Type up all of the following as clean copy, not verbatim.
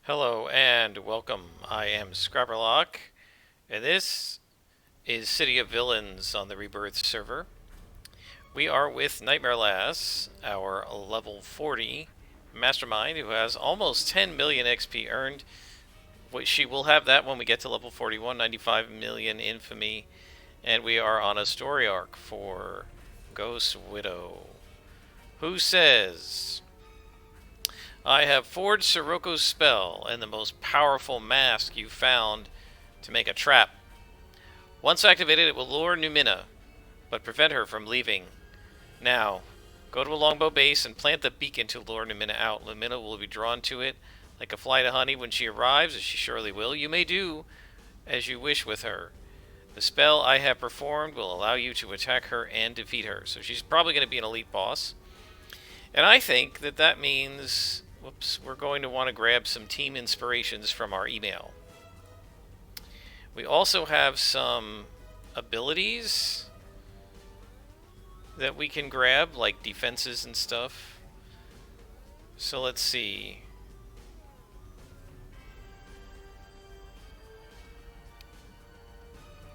Hello and welcome. I am Scrapperlock, and this is City of Villains on the Rebirth server. We are with Nightmare Lass, our level 40 Mastermind, who has almost 10 million XP earned. She will have that when we get to level 41, 95 million infamy, and we are on a story arc for Ghost Widow, who says, I have forged Siroko's spell and the most powerful mask you found to make a trap. Once activated, it will lure Numina, but prevent her from leaving. Now, go to a longbow base and plant the beacon to lure Numina out. Numina will be drawn to it like a fly to honey when she arrives, as she surely will. You may do as you wish with her. The spell I have performed will allow you to attack her and defeat her. So she's probably going to be an elite boss. And I think that means, we're going to want to grab some team inspirations from our email. We also have some abilities that we can grab, like defenses and stuff. So let's see.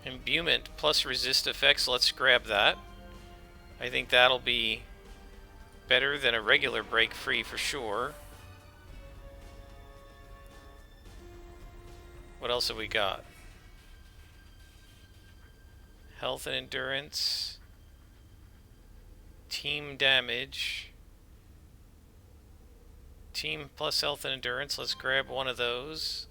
Imbuement plus resist effects, let's grab that. I think that'll be better than a regular break free for sure. What else have we got? Health and endurance. Team damage. Team plus health and endurance. Let's grab one of those.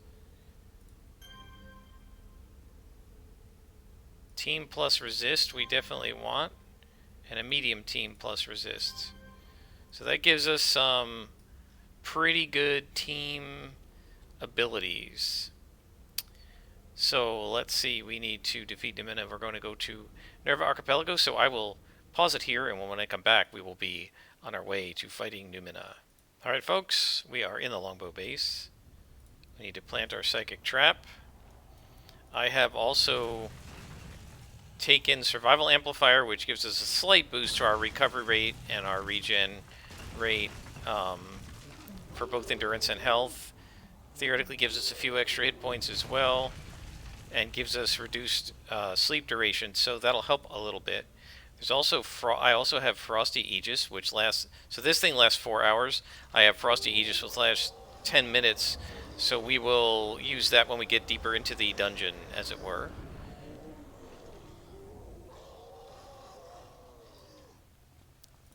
Team plus resist we definitely want. And a medium team plus resist. So that gives us some pretty good team abilities. So let's see, we need to defeat Numina. We're going to go to Nerva Archipelago, so I will pause it here, and when I come back, we will be on our way to fighting Numina. Alright folks, we are in the longbow base. We need to plant our psychic trap. I have also taken Survival Amplifier, which gives us a slight boost to our recovery rate and our regen rate for both endurance and health. Theoretically gives us a few extra hit points as well, and gives us reduced sleep duration, so that'll help a little bit. There's also I also have Frosty Aegis, which lasts, so this thing lasts 4 hours. I have Frosty Aegis, which lasts 10 minutes, so we will use that when we get deeper into the dungeon, as it were.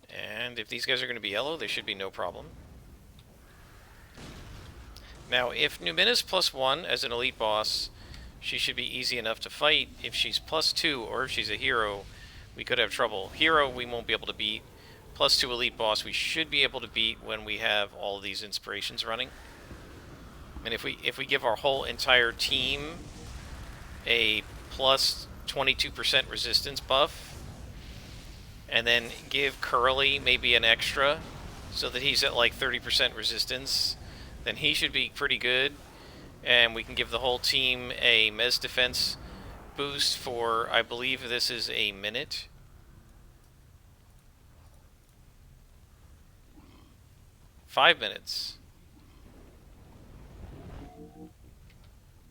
And if these guys are going to be yellow, they should be no problem. Now, if Numina's +1 as an elite boss, she should be easy enough to fight. If she's +2, or if she's a hero, we could have trouble. Hero, we won't be able to beat. +2 elite boss, we should be able to beat when we have all of these inspirations running. And if we give our whole entire team a plus 22% resistance buff, and then give Curly maybe an extra, so that he's at like 30% resistance, then he should be pretty good. And we can give the whole team a Mez defense boost for, I believe this is a minute. Five minutes.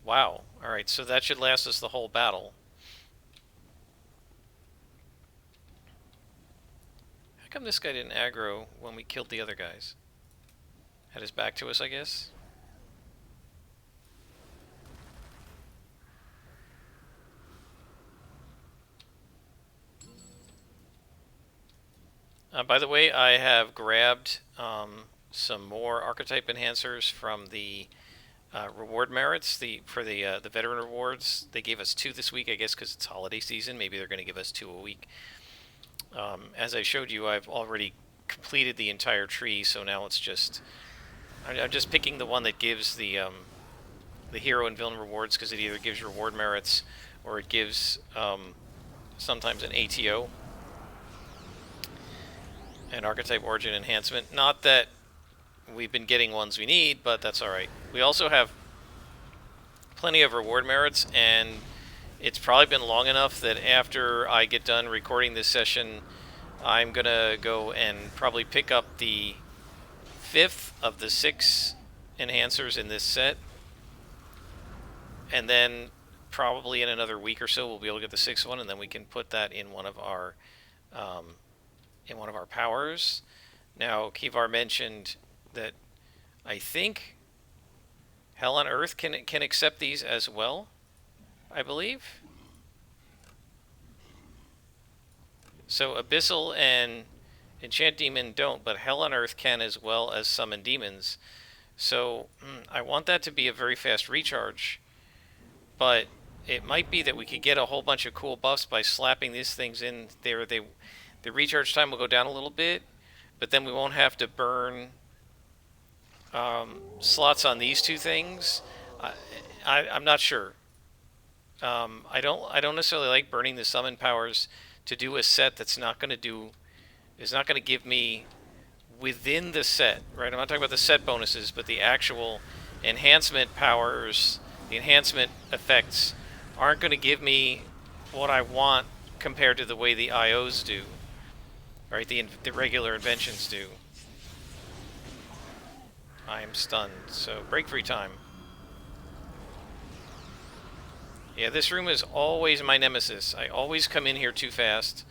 Wow. Alright, so that should last us the whole battle. How come this guy didn't aggro when we killed the other guys? Had his back to us, I guess? By the way, I have grabbed some more archetype enhancers from the reward merits for the veteran rewards. They gave us 2 this week, I guess, because it's holiday season. Maybe they're going to give us 2 a week. As I showed you, I've already completed the entire tree, so now it's just I'm just picking the one that gives the hero and villain rewards, because it either gives reward merits or it gives sometimes an ATO. And archetype origin enhancement. Not that we've been getting ones we need, but that's alright. We also have plenty of reward merits, and it's probably been long enough that after I get done recording this session, I'm gonna go and probably pick up the 5th of the 6 enhancers in this set, and then probably in another week or so we'll be able to get the 6th one, and then we can put that in one of our powers. Now, Kivar mentioned that I think Hell on Earth can accept these as well, I believe. So Abyssal and Enchant Demon don't, but Hell on Earth can, as well as Summon Demons. So I want that to be a very fast recharge, but it might be that we could get a whole bunch of cool buffs by slapping these things in there. The recharge time will go down a little bit, but then we won't have to burn slots on these two things. I'm not sure. I don't necessarily like burning the summon powers to do a set that's not going to give me within the set, right? I'm not talking about the set bonuses, but the actual enhancement powers, the enhancement effects aren't going to give me what I want compared to the way the IOs do, right? The regular inventions do. I am stunned, so break free time. Yeah, this room is always my nemesis. I always come in here too fast.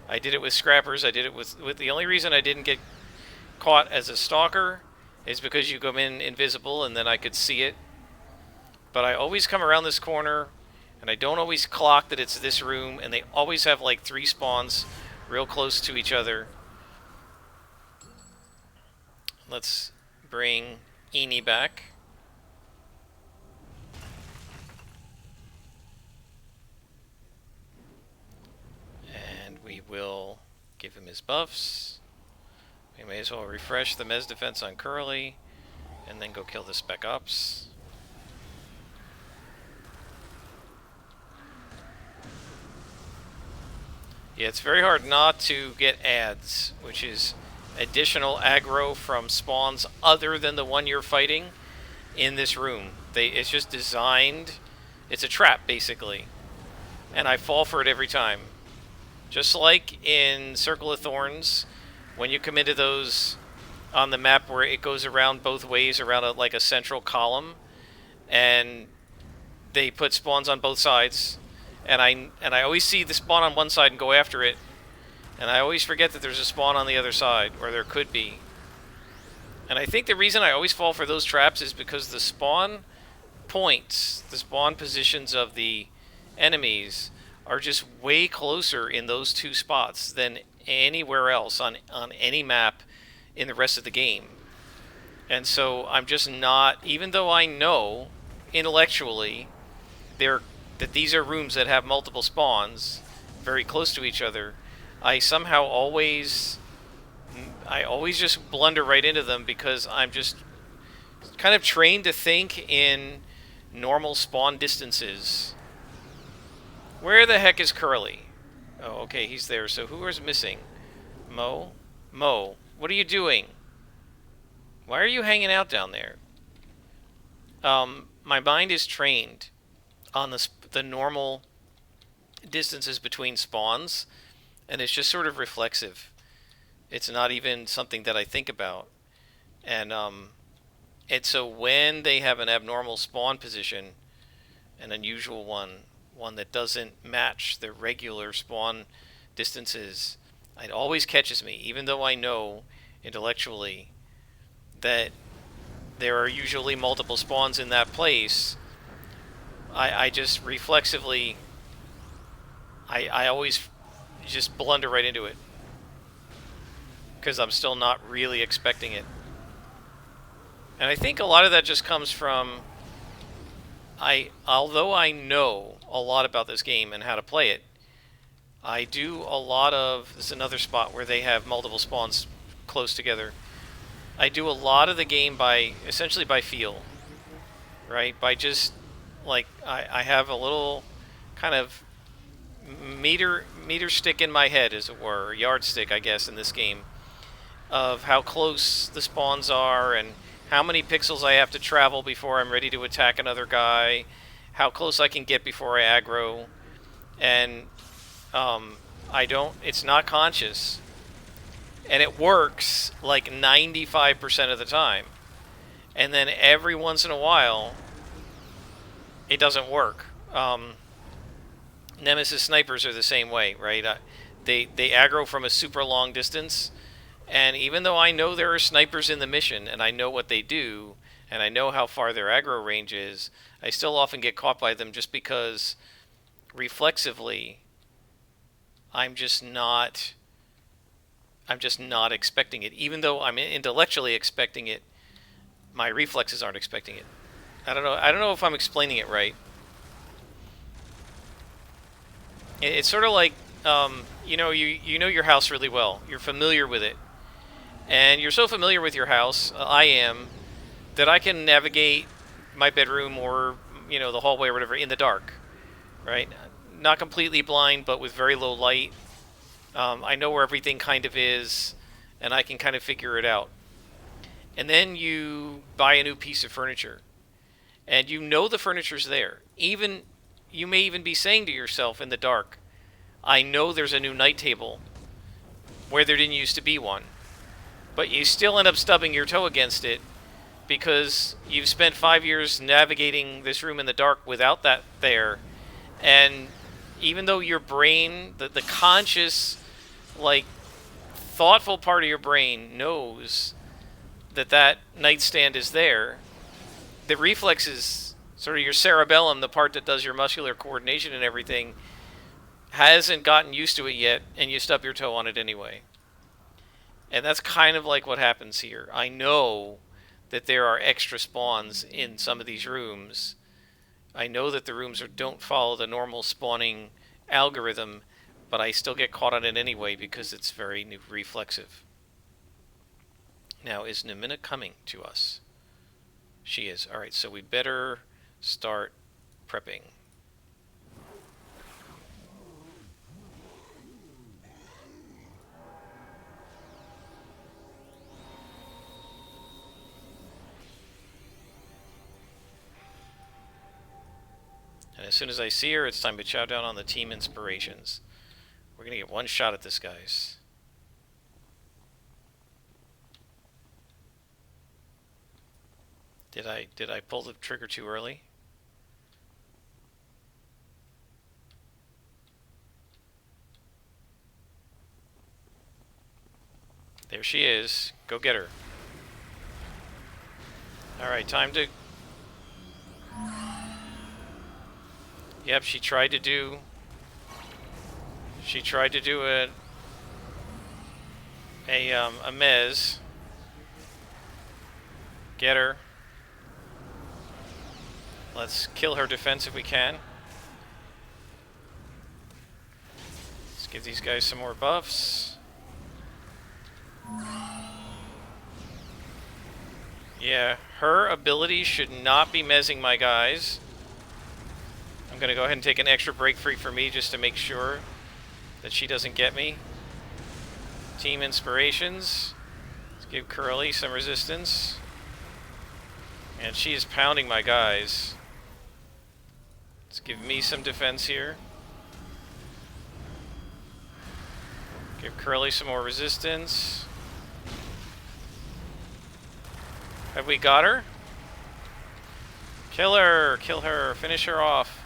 I did it with Scrappers. I did it with the only reason I didn't get caught as a stalker is because you come in invisible and then I could see it. But I always come around this corner, and I don't always clock that it's this room, and they always have like 3 spawns real close to each other. Let's bring Eenie back. And we will give him his buffs. We may as well refresh the Mez defense on Curly, and then go kill the Spec Ops. Yeah, it's very hard not to get ads, which is additional aggro from spawns other than the one you're fighting in this room. It's just designed, it's a trap basically, and I fall for it every time. Just like in Circle of Thorns, when you come into those on the map where it goes around both ways around like a central column, and they put spawns on both sides, and I always see the spawn on one side and go after it, and I always forget that there's a spawn on the other side, or there could be. And I think the reason I always fall for those traps is because the spawn points, the spawn positions of the enemies are just way closer in those 2 spots than anywhere else on any map in the rest of the game. And so I'm just not, even though I know intellectually that these are rooms that have multiple spawns very close to each other, I somehow always just blunder right into them because I'm just kind of trained to think in normal spawn distances. Where the heck is Curly? Oh, okay, he's there. So who is missing? Mo? Mo, what are you doing? Why are you hanging out down there? My mind is trained on the normal distances between spawns, and it's just sort of reflexive. It's not even something that I think about. And so when they have an abnormal spawn position, an unusual one that doesn't match the regular spawn distances, it always catches me, even though I know intellectually that there are usually multiple spawns in that place. I just reflexively, I always just blunder right into it because I'm still not really expecting it. And I think a lot of that just comes from, although I know a lot about this game and how to play it, I do a lot of, this is another spot where they have multiple spawns close together. I do a lot of the game essentially by feel, right? By just, like, I have a little kind of meter stick in my head, as it were, or yardstick, I guess, in this game, of how close the spawns are and how many pixels I have to travel before I'm ready to attack another guy, how close I can get before I aggro, and it's not conscious, and it works like 95% of the time. and then every once in a while, it doesn't work. Nemesis snipers are the same way, right? They aggro from a super long distance, and even though I know there are snipers in the mission, and I know what they do, and I know how far their aggro range is, I still often get caught by them just because reflexively I'm just not expecting it. Even though I'm intellectually expecting it, my reflexes aren't expecting it. I don't know if I'm explaining it right. It's sort of like, you know your house really well. You're familiar with it, and you're so familiar with your house, I am, that I can navigate my bedroom or the hallway or whatever in the dark, right? Not completely blind, but with very low light. I know where everything kind of is, and I can kind of figure it out. And then you buy a new piece of furniture, and you know the furniture's there. Even you may even be saying to yourself in the dark, I know there's a new night table where there didn't used to be one. But you still end up stubbing your toe against it because you've spent 5 years navigating this room in the dark without that there. And even though your brain, the conscious, thoughtful part of your brain knows that nightstand is there, the reflexes, sort of your cerebellum, the part that does your muscular coordination and everything, hasn't gotten used to it yet, and you stub your toe on it anyway. And that's kind of like what happens here. I know that there are extra spawns in some of these rooms. I know that the rooms don't follow the normal spawning algorithm, but I still get caught on it anyway because it's very reflexive. Now, is Namina coming to us? She is. Alright, so we better start prepping. And as soon as I see her, it's time to chow down on the team inspirations. We're going to get one shot at this, guys. Did I pull the trigger too early? There she is. Go get her. Alright, time to... Yep, she tried to do a mez. Get her. Let's kill her defense if we can. Let's give these guys some more buffs. Yeah, her ability should not be mezzing my guys. I'm going to go ahead and take an extra break free for me just to make sure that she doesn't get me. Team inspirations. Let's give Curly some resistance. And she is pounding my guys. Let's give me some defense here. Give Curly some more resistance. Have we got her? Kill her! Kill her! Finish her off.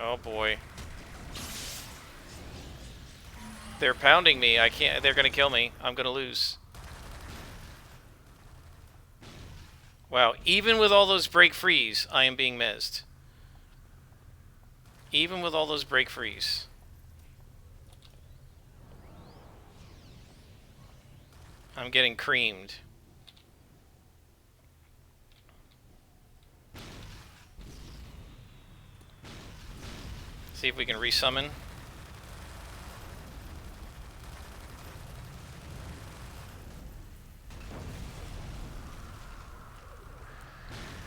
Oh boy. They're pounding me. I can't. They're gonna kill me. I'm gonna lose. Wow. Even with all those break frees, I am being mezzed. Even with all those break frees. I'm getting creamed. See if we can resummon.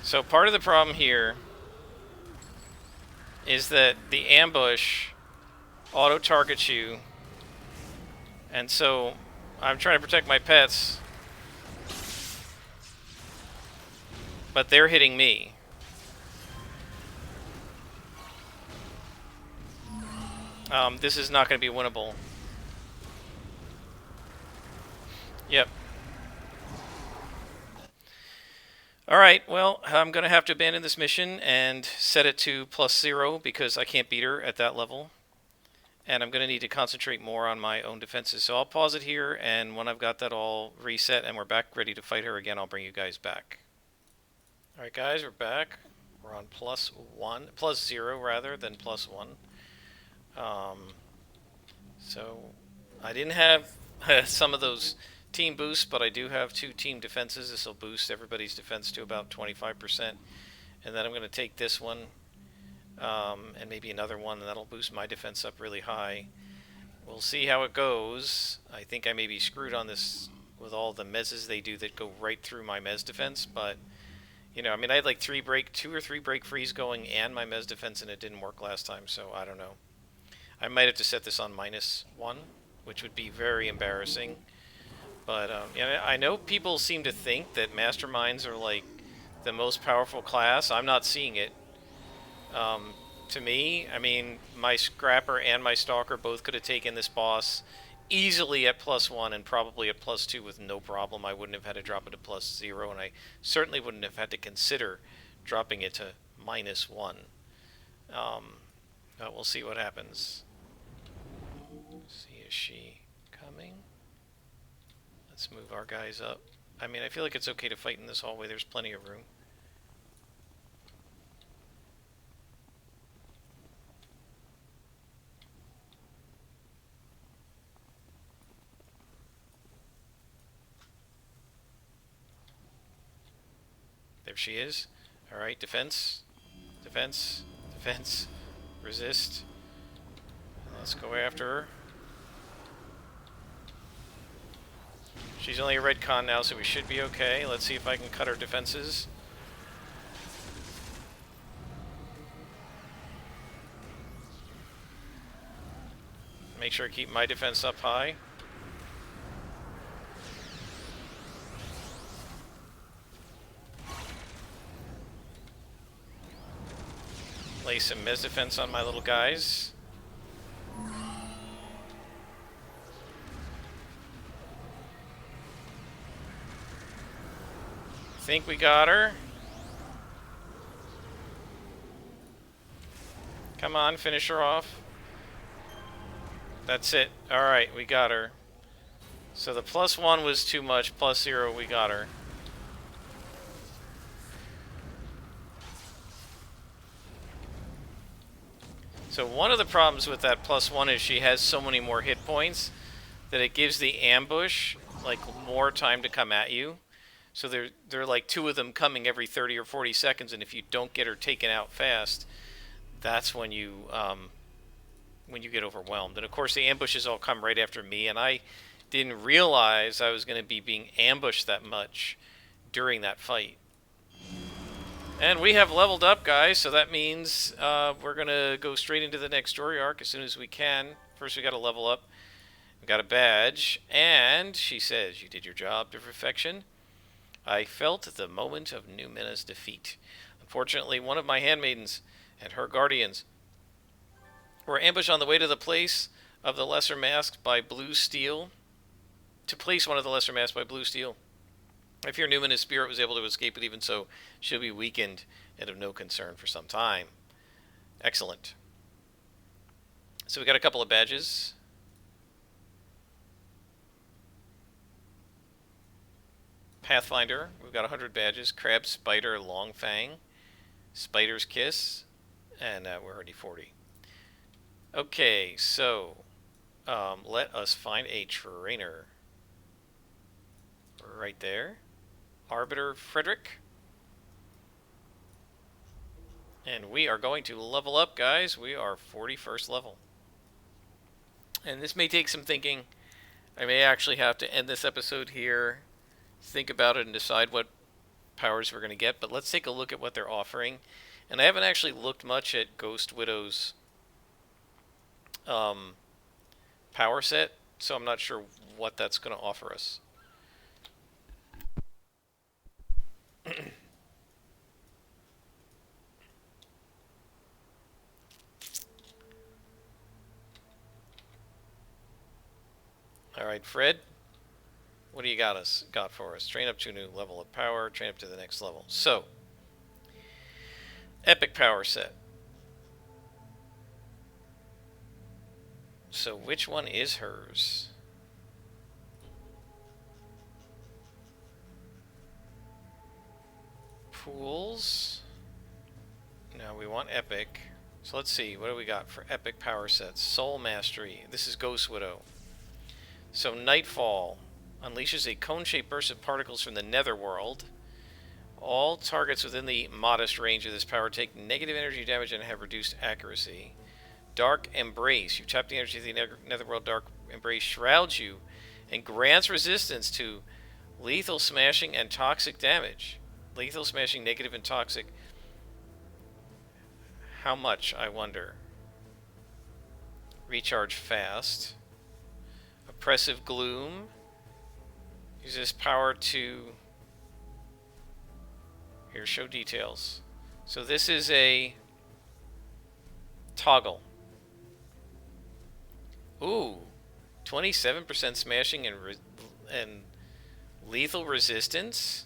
So part of the problem here is that the ambush auto-targets you, and so I'm trying to protect my pets, but they're hitting me. This is not going to be winnable. Yep. Alright, well, I'm going to have to abandon this mission and set it to +0 because I can't beat her at that level. And I'm going to need to concentrate more on my own defenses. So I'll pause it here, and when I've got that all reset and we're back ready to fight her again, I'll bring you guys back. Alright guys, we're back. We're on +1, +0 rather than +1. So I didn't have some of those team boosts, but I do have 2 team defenses. This will boost everybody's defense to about 25%. And then I'm going to take this one and maybe another one, and that'll boost my defense up really high. We'll see how it goes. I think I may be screwed on this with all the mezzes they do that go right through my mez defense, but you know, I mean, I had like 2 or 3 break freeze going and my mez defense, and it didn't work last time, so I don't know. I might have to set this on -1, which would be very embarrassing. But yeah, I know people seem to think that Masterminds are like the most powerful class. I'm not seeing it. To me, I mean, my Scrapper and my Stalker both could have taken this boss easily at +1 and probably at +2 with no problem. I wouldn't have had to drop it to +0, and I certainly wouldn't have had to consider dropping it to -1. But we'll see what happens. See, is she coming? Let's move our guys up. I mean, I feel like it's okay to fight in this hallway. There's plenty of room. There she is. Alright, defense. Defense. Defense. Resist. Let's go after her. She's only a red con now, so we should be okay. Let's see if I can cut her defenses. Make sure I keep my defense up high. Lay some mez defense on my little guys. Think we got her. Come on, finish her off. That's it. Alright, we got her. So the +1 was too much, +0, we got her. So one of the problems with that +1 is she has so many more hit points that it gives the ambush like more time to come at you. So there are like 2 of them coming every 30 or 40 seconds, and if you don't get her taken out fast, that's when you get overwhelmed. And of course the ambushes all come right after me, and I didn't realize I was going to be being ambushed that much during that fight. And we have leveled up, guys, so that means we're going to go straight into the next story arc as soon as we can. First we got to level up. We got a badge, and she says, "You did your job to perfection. I felt the moment of Numena's defeat. Unfortunately, one of my handmaidens and her guardians were ambushed on the way to the place of the Lesser Mask by Blue Steel. To place one of the Lesser Masks by Blue Steel. I fear Numena's spirit was able to escape, but even so, she'll be weakened and of no concern for some time." Excellent. So we got a couple of badges. Pathfinder, we've got 100 badges. Crab, Spider, Long Fang, Spider's Kiss, and we're already 40. Okay, so let us find a trainer. Right there. Arbiter Frederick. And we are going to level up, guys. We are 41st level. And this may take some thinking. I may actually have to end this episode here, think about it, and decide what powers we're going to get. But let's take a look at what they're offering. And I haven't actually looked much at Ghost Widow's power set, so I'm not sure what that's going to offer us. Alright, Fred. What do you got for us? Train up to a new level of power. Train up to the next level. So, epic power set. So which one is hers? Pools. No, we want epic. So let's see. What do we got for epic power sets? Soul Mastery. This is Ghost Widow. So Nightfall unleashes a cone-shaped burst of particles from the netherworld. All targets within the modest range of this power take negative energy damage and have reduced accuracy. Dark Embrace. You tap the energy of the netherworld. Dark Embrace shrouds you and grants resistance to lethal smashing and toxic damage. Lethal smashing, negative, and toxic. How much, I wonder? Recharge fast. Oppressive Gloom. Use this power to... Here, show details. So this is a toggle. Ooh, 27% smashing and lethal resistance.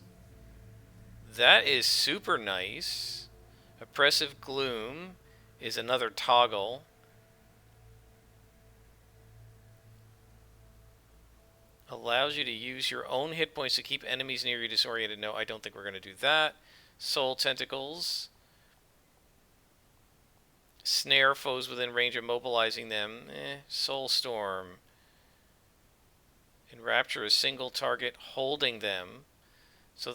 That is super nice. Oppressive Gloom is another toggle. Allows you to use your own hit points to keep enemies near you disoriented. No, I don't think we're going to do that. Soul Tentacles. Snare foes within range of mobilizing them. Soul Storm. Enrapture a single target holding them. So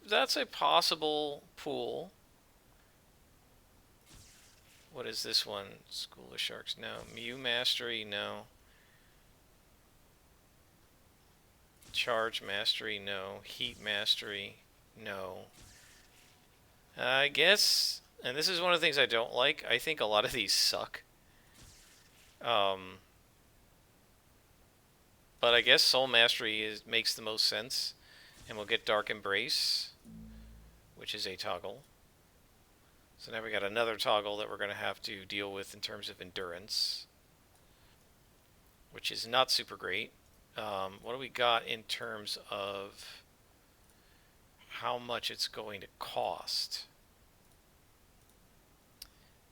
that's a possible pool. What is this one? School of Sharks, no. Mew Mastery, no. Charge Mastery, no. Heat Mastery, no. I guess, and this is one of the things I don't like, I think a lot of these suck. But I guess Soul Mastery makes the most sense. And we'll get Dark Embrace, which is a toggle. So now we got another toggle that we're going to have to deal with in terms of endurance, which is not super great. What do we got in terms of how much it's going to cost?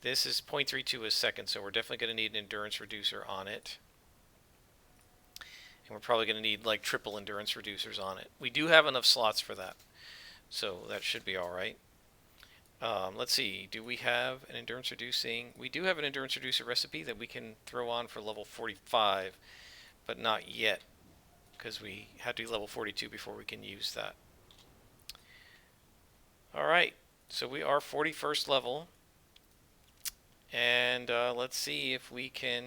This is 0.32 a second, so we're definitely going to need an endurance reducer on it. And we're probably going to need like triple endurance reducers on it. We do have enough slots for that, so that should be all right. Let's see, do we have an endurance reducing? We do have an endurance reducer recipe that we can throw on for level 45, but not yet, because we have to be level 42 before we can use that. Alright, so we are 41st level, and let's see if we can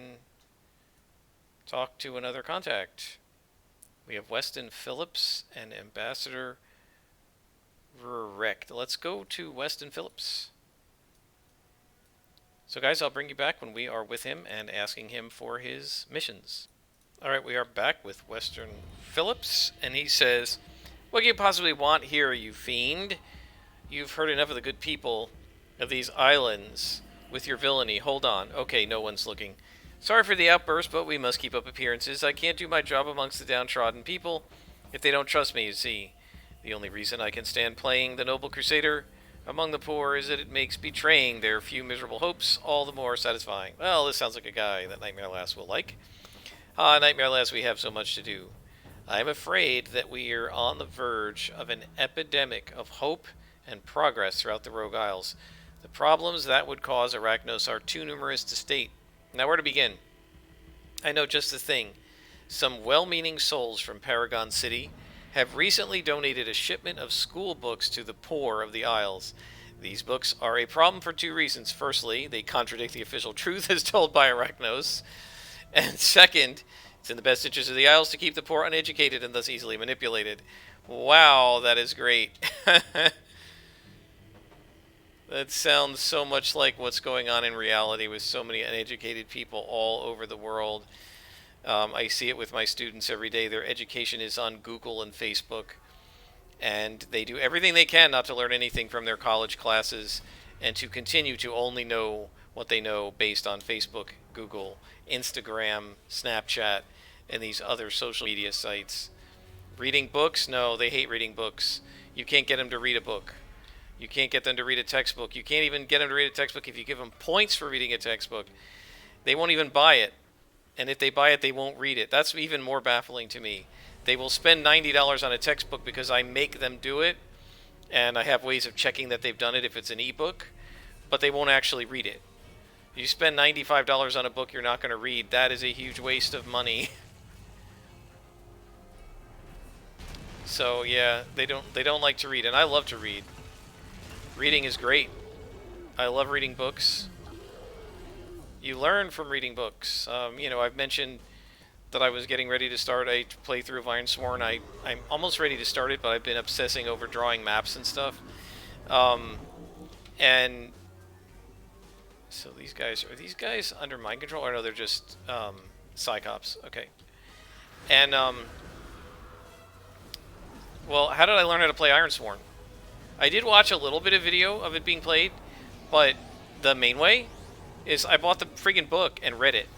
talk to another contact. We have Weston Phillips and Ambassador Rurek. Let's go to Weston Phillips. So guys, I'll bring you back when we are with him and asking him for his missions. Alright, we are back with Weston Phillips, and he says, "What can you possibly want here, you fiend? You've heard enough of the good people of these islands with your villainy. Hold on. Okay, no one's looking. Sorry for the outburst, but we must keep up appearances. I can't do my job amongst the downtrodden people if they don't trust me, you see. The only reason I can stand playing the noble crusader among the poor is that it makes betraying their few miserable hopes all the more satisfying." Well, this sounds like a guy that Nightmare Lass will like. Ah, Nightmare Lass, we have so much to do. I am afraid that we are on the verge of an epidemic of hope and progress throughout the Rogue Isles. The problems that would cause Arachnos are too numerous to state. Now, where to begin? I know just the thing. Some well-meaning souls from Paragon City have recently donated a shipment of school books to the poor of the Isles. These books are a problem for two reasons. Firstly, they contradict the official truth as told by Arachnos. And second, it's in the best interest of the Isles to keep the poor uneducated and thus easily manipulated. Wow, that is great. That sounds so much like what's going on in reality with so many uneducated people all over the world. I see it with my students every day. Their education is on Google and Facebook, and they do everything they can not to learn anything from their college classes and to continue to only know what they know based on Facebook, Google, Instagram, Snapchat, and these other social media sites. Reading books? No, they hate reading books. You can't get them to read a book. You can't get them to read a textbook. You can't even get them to read a textbook if you give them points for reading a textbook. They won't even buy it. And if they buy it, they won't read it. That's even more baffling to me. They will spend $90 on a textbook because I make them do it, and I have ways of checking that they've done it if it's an ebook, but they won't actually read it. You spend $95 on a book you're not going to read. That is a huge waste of money. So yeah, they don't like to read, and I love to read. Reading is great. I love reading books. You learn from reading books. I've mentioned that I was getting ready to start a playthrough of Ironsworn. I'm almost ready to start it, but I've been obsessing over drawing maps and stuff. And so are these guys under mind control? Or no, they're just Psychops. Okay. And well, how did I learn how to play Ironsworn? I did watch a little bit of video of it being played, but the main way is I bought the friggin' book and read it.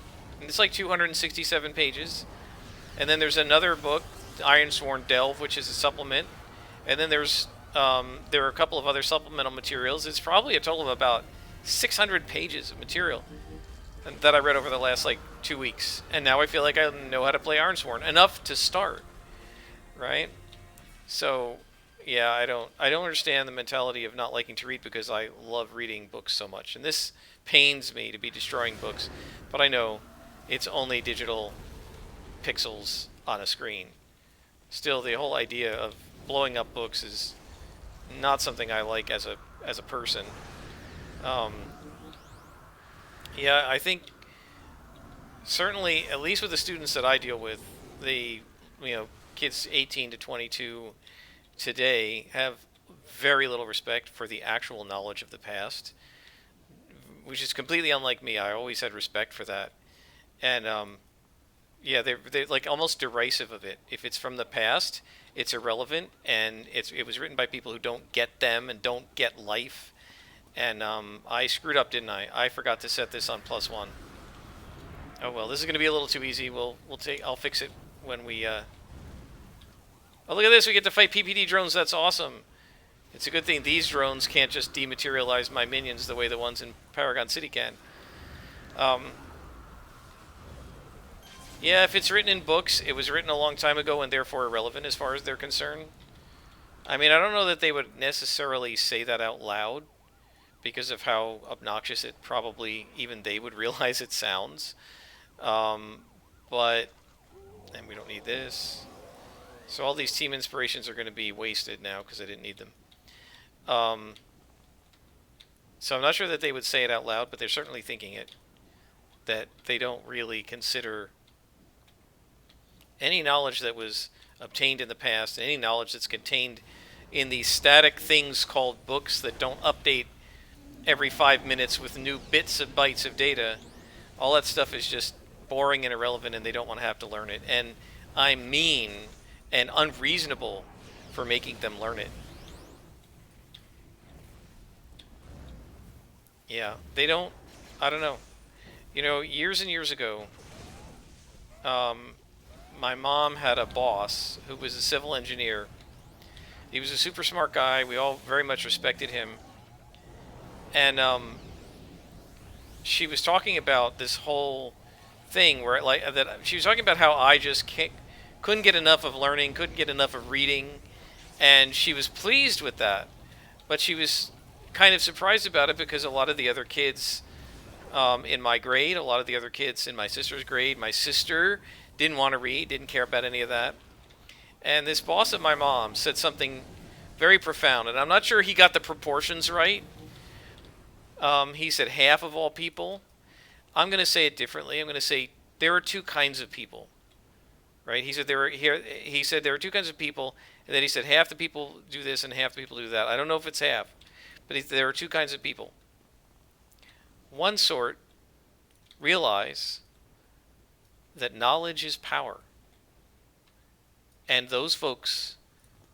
And it's like 267 pages. And then there's another book, Ironsworn Delve, which is a supplement. And then there are a couple of other supplemental materials. It's probably a total of about 600 pages of material that I read over the last 2 weeks. And now I feel like I know how to play Ironsworn enough to start, right? So yeah, I don't understand the mentality of not liking to read because I love reading books so much. And this pains me to be destroying books, but I know it's only digital pixels on a screen. Still, the whole idea of blowing up books is not something I like as a person. Yeah, I think certainly, at least with the students that I deal with, kids 18 to 22 today have very little respect for the actual knowledge of the past, which is completely unlike me. I always had respect for that. And yeah, they're like almost derisive of it. If it's from the past, it's irrelevant, and it was written by people who don't get them and don't get life. And I screwed up, didn't I? I forgot to set this on +1. Oh well, this is going to be a little too easy. I'll fix it when we Oh, look at this, we get to fight PPD drones. That's awesome. It's a good thing these drones can't just dematerialize my minions the way the ones in Paragon City can. Yeah, if it's written in books, it was written a long time ago and therefore irrelevant as far as they're concerned. I mean, I don't know that they would necessarily say that out loud because of how obnoxious it probably even they would realize it sounds. And we don't need this. So all these team inspirations are going to be wasted now because I didn't need them. So I'm not sure that they would say it out loud, but they're certainly thinking it. That they don't really consider any knowledge that was obtained in the past, any knowledge that's contained in these static things called books that don't update every 5 minutes with new bytes of data. All that stuff is just boring and irrelevant, and they don't want to have to learn it. And I'm mean and unreasonable for making them learn it. Yeah, they don't, I don't know. Years and years ago, my mom had a boss who was a civil engineer. He was a super smart guy. We all very much respected him. And she was talking about this whole thing where she was talking about how I just couldn't get enough of learning, couldn't get enough of reading, and she was pleased with that. But she was kind of surprised about it because a lot of the other kids in my grade, a lot of the other kids in my sister's grade, my sister didn't want to read, didn't care about any of that. And this boss of my mom said something very profound, and I'm not sure he got the proportions right. He said half of all people. I'm going to say it differently. I'm going to say there are two kinds of people. Right? He said there are two kinds of people, and then he said half the people do this and half the people do that. I don't know if it's half, but there are two kinds of people. One sort realize that knowledge is power, and those folks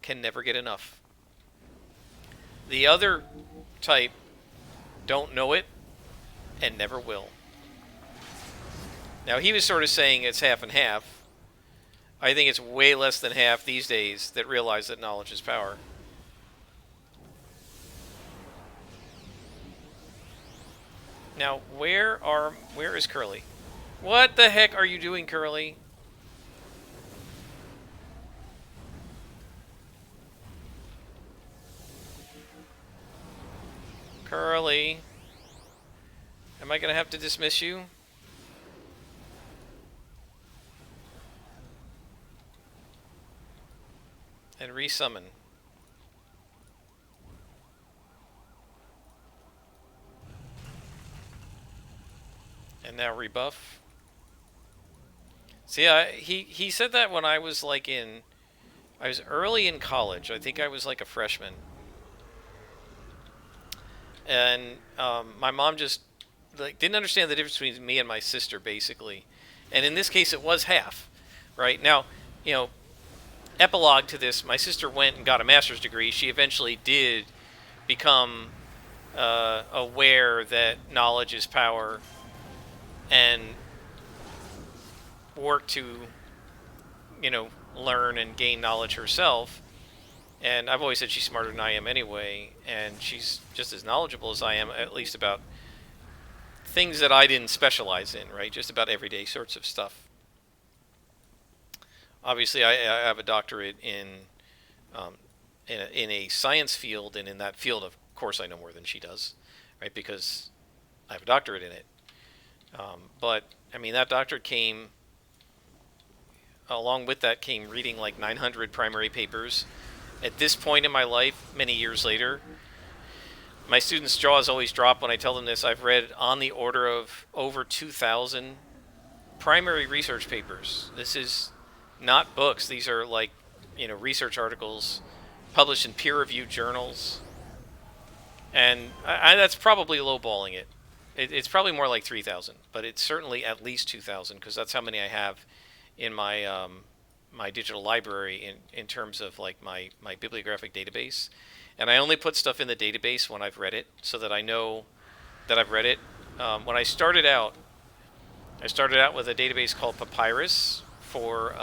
can never get enough. The other type don't know it and never will. Now, he was sort of saying it's half and half. I think it's way less than half these days that realize that knowledge is power. Now, where is Curly? What the heck are you doing, Curly? Curly. Am I going to have to dismiss you? And resummon. And now rebuff. See, he said that when I was like I was early in college. I think I was like a freshman. And my mom just like didn't understand the difference between me and my sister, basically. And in this case, it was half, right? Now, you know, epilogue to this, my sister went and got a master's degree. She eventually did become aware that knowledge is power and work to, learn and gain knowledge herself. And I've always said she's smarter than I am anyway, and she's just as knowledgeable as I am, at least about things that I didn't specialize in, right? Just about everyday sorts of stuff. Obviously, I have a doctorate um, in a science field, and in that field, of course, I know more than she does, right? Because I have a doctorate in it. But I mean, that doctorate came along with that came reading like 900 primary papers. At this point in my life, many years later, my students' jaws always drop when I tell them this. I've read on the order of over 2,000 primary research papers. This is not books. These are like, research articles published in peer-reviewed journals. And that's probably lowballing it. It's probably more like 3,000, but it's certainly at least 2,000 because that's how many I have in my my digital library in terms of like my bibliographic database. And I only put stuff in the database when I've read it so that I know that I've read it. When I started out with a database called Papyrus for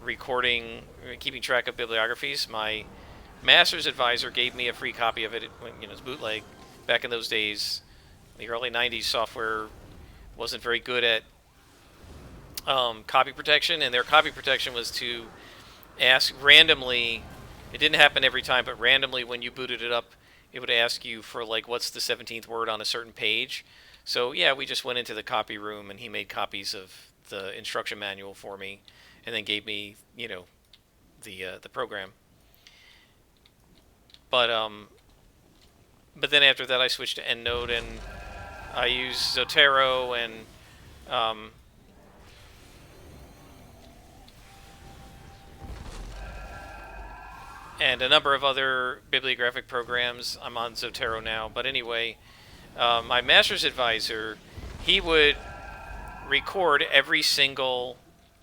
recording, keeping track of bibliographies. My master's advisor gave me a free copy of it. It's bootleg. Back in those days, the early 90s, software wasn't very good at copy protection, and their copy protection was to ask randomly. It didn't happen every time, but randomly when you booted it up, it would ask you for like what's the 17th word on a certain page. So yeah, we just went into the copy room and he made copies of the instruction manual for me, and then gave me the program. But then after that, I switched to EndNote, and I use Zotero and a number of other bibliographic programs. I'm on Zotero now, but anyway, my master's advisor, he would record every single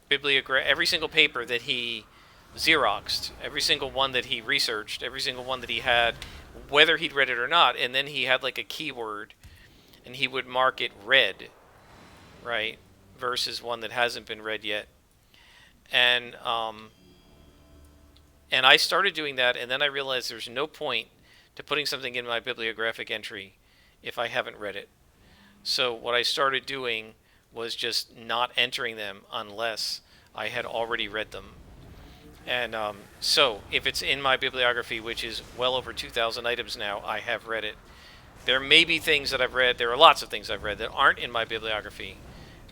paper that he Xeroxed, every single one that he researched, every single one that he had, whether he'd read it or not, and then he had like a keyword, and he would mark it read, right, versus one that hasn't been read yet, and I started doing that, and then I realized there's no point to putting something in my bibliographic entry if I haven't read it. So what I started doing was just not entering them unless I had already read them. And so if it's in my bibliography, which is well over 2,000 items now, I have read it. There may be things that I've read, there are lots of things I've read that aren't in my bibliography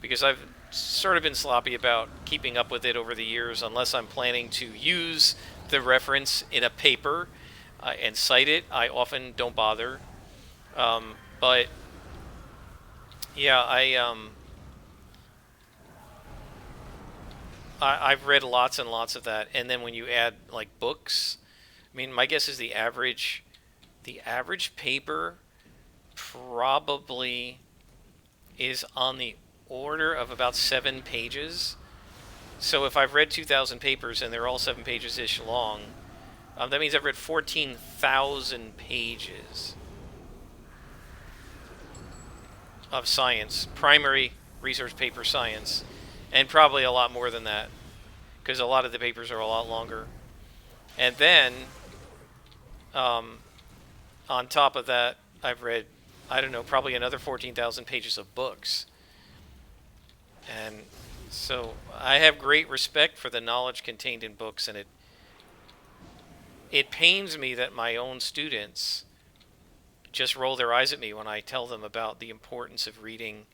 because I've sort of been sloppy about keeping up with it over the years unless I'm planning to use the reference in a paper and cite it. I often don't bother. But yeah, I've read lots and lots of that. And then when you add like books, I mean, my guess is the average paper probably is on the order of about 7 pages. So if I've read 2,000 papers and they're all 7 pages-ish long, that means I've read 14,000 pages of science, primary research paper science, and probably a lot more than that. because a lot of the papers are a lot longer. And then, um, on top of that, I've read, I don't know, probably another 14,000 pages of books. And so I have great respect for the knowledge contained in books, and it pains me that my own students just roll their eyes at me when I tell them about the importance of reading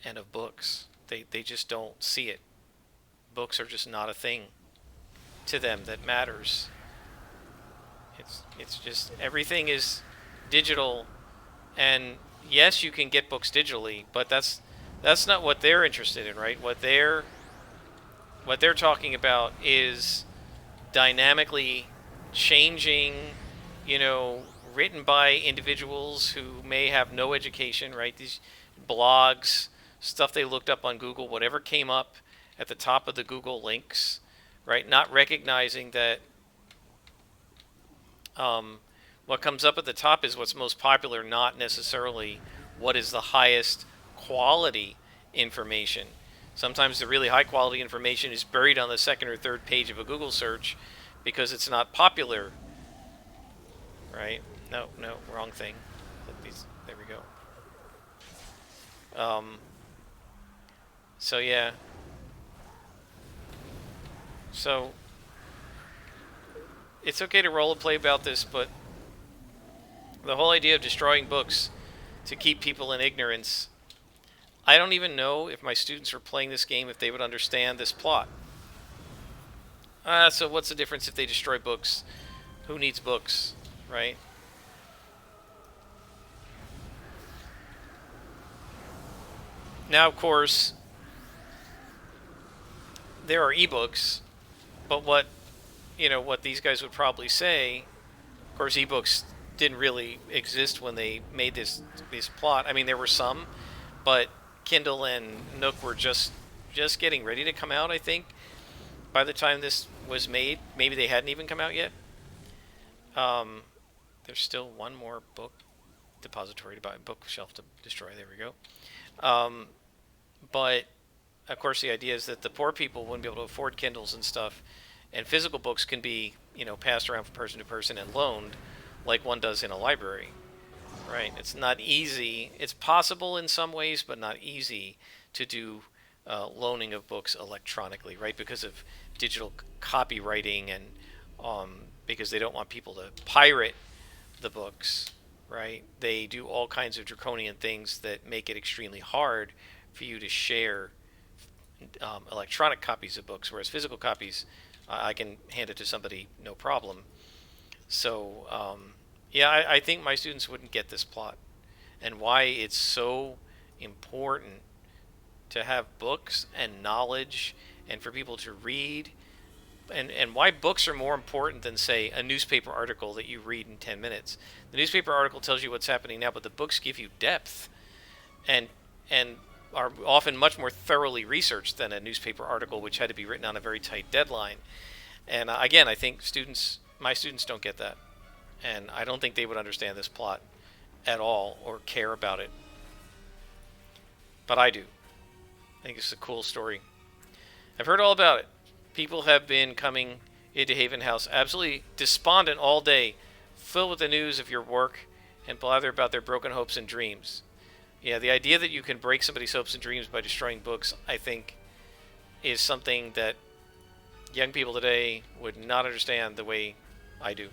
and of books. They just don't see it. Books are just not a thing to them that matters. It's just everything is digital, and yes, you can get books digitally, but that's not what they're interested in, right? What they're talking about is dynamically changing, written by individuals who may have no education, right? These blogs, stuff they looked up on Google, whatever came up at the top of the Google links, right? Not recognizing that what comes up at the top is what's most popular, not necessarily what is the highest quality information. Sometimes the really high quality information is buried on the second or third page of a Google search because it's not popular, right? No, wrong thing. There we go. So yeah. So it's okay to role play about this, but the whole idea of destroying books to keep people in ignorance, I don't even know if my students are playing this game if they would understand this plot. So what's the difference if they destroy books? Who needs books, right? Now, of course, there are ebooks, but what these guys would probably say, of course, ebooks didn't really exist when they made this plot. I mean, there were some, but Kindle and Nook were just getting ready to come out, I think. By the time this was made, maybe they hadn't even come out yet. There's still one more book depository to buy, bookshelf to destroy. There we go. But of course, the idea is that the poor people wouldn't be able to afford Kindles and stuff, and physical books can be, passed around from person to person and loaned, like one does in a library, right? It's not easy. It's possible in some ways, but not easy to do loaning of books electronically, right? Because of digital copywriting and because they don't want people to pirate the books, right? They do all kinds of draconian things that make it extremely hard for you to share electronic copies of books, whereas physical copies, I can hand it to somebody, no problem. So, yeah, I think my students wouldn't get this plot and why it's so important to have books and knowledge and for people to read, and why books are more important than, say, a newspaper article that you read in 10 minutes. The newspaper article tells you what's happening now, but the books give you depth and are often much more thoroughly researched than a newspaper article, which had to be written on a very tight deadline. And again, I think my students don't get that. And I don't think they would understand this plot at all or care about it. But I do. I think it's a cool story. I've heard all about it. People have been coming into Haven House absolutely despondent all day, filled with the news of your work and blather about their broken hopes and dreams. Yeah, the idea that you can break somebody's hopes and dreams by destroying books, I think, is something that young people today would not understand the way I do.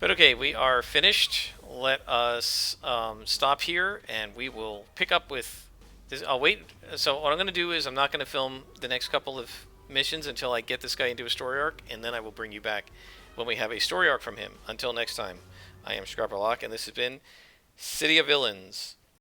But okay, we are finished. Let us stop here, and we will pick up with this. I'll wait. So what I'm going to do is I'm not going to film the next couple of missions until I get this guy into a story arc, and then I will bring you back when we have a story arc from him. Until next time, I am Scrapperlock, and this has been City of Villains.